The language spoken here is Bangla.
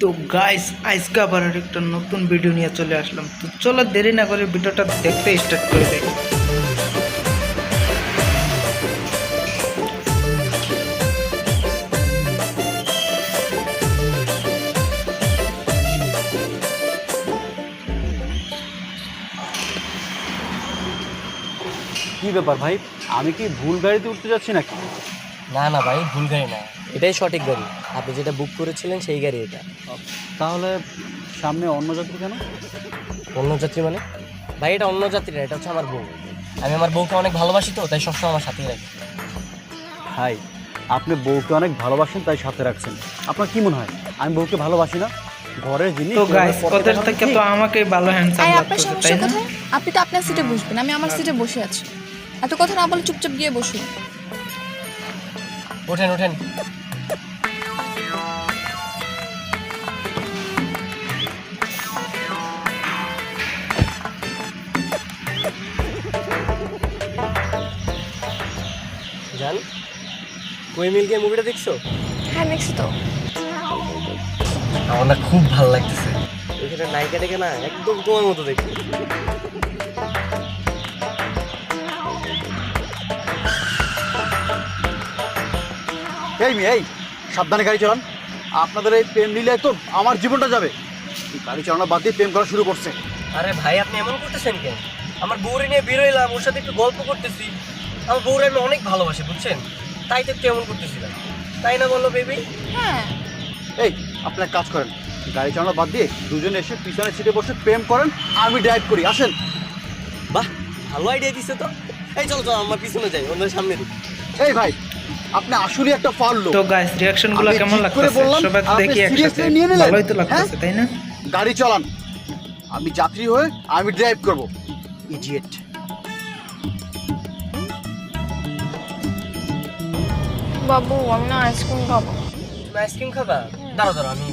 তো গাইস আজকে আবার একটা নতুন ভিডিও নিয়ে চলে আসলাম। তো চলো দেরি না করে ভিডিওটা দেখতে স্টার্ট করে দেই। কি ব্যাপার ভাই, আমি কি ভুল গাড়িতে উঠতে যাচ্ছি নাকি? না না ভাই, ভুল গাড়ি না, এটাই সঠিক গাড়ি। আপনি যেটা বুক করেছিলেন সেই গাড়ি এটা। তাহলে সামনে অন্য যাত্রী কেন? অন্য যাত্রী মানে? ভাই এটা অন্য যাত্রী না, এটা হচ্ছে আমার বউ। আমি আমার বউকে অনেক ভালোবাসি, তো তাই সবসময় আমার সাথেই রাখি। ভাই, আপনি বউকে অনেক ভালোবাসেন তাই সাথে রাখছেন। আপনার কি মনে হয় আমি বউকে ভালোবাসি না? ঘরের জিনিস তো গাইস ওদের থেকে তো আমাকে ভালো হ্যান্ডসাম আপনার লাগতেছে, সমস্যা তাই না? কোথায়? আপনি তো আপনার সিটে বসবেন, আমি আমার সিটে বসে আছি। এত কথা না বলে চুপচাপ গিয়ে বসুন। ওঠেন ওঠেন। জান, কই মিল গিয়ে মুভিটা দেখছো? হ্যাঁ দেখছি তো। আমার না খুব ভালো লাগতেছে। ওইখানে নায়িকা দেখে না একদম তোমার মতো দেখতে। এই সাবধানে গাড়ি চালান। আপনাদের এই প্রেম লীলায় তো আমার জীবনটা যাবে। এই গাড়ি চালানো বাদ দিয়ে প্রেম করা শুরু করছে। আরে ভাই, আপনি এমন করতেছেন কেন? আমার বউরে নিয়ে বেরোইলাম, ওর সাথে একটু গল্প করতেছি। আমার বউরে আমি অনেক ভালোবাসি, বুঝছেন? তাই তো একটু এমন করতেছিলাম, তাই না বললো বেবি? হ্যাঁ, এই আপনি এক কাজ করেন, গাড়ি চালানো বাদ দিয়ে দুজনে এসে পিছনের সিটে বসে প্রেম করেন, আমি ড্রাইভ করি। আসেন। বাহ, ভালো আইডিয়া দিচ্ছে তো। এই চলো চলো, আমার পিছনে যাই, ওদের সামনে দিই। এই ভাই, আপনি আসলে একটা ফাউল লোক। তো গাইস রিঅ্যাকশন গুলো আমি কেমন ঠিক করে লাগতেছে বললাম, সবাই আপনি দেখি একসাথে। seriously নিয়ে নিলেন? ভালোই তো লাগতেছে, হ্যাঁ? তাই না? গাড়ি চালান, আমি যাত্রী হয়ে আমি ড্রাইভ করব। ইডিয়েট। বাবু আমি না আইসক্রিম খাবো। তুমি আইসক্রিম খাবা? দাঁড়াও দাঁড়াও, আমি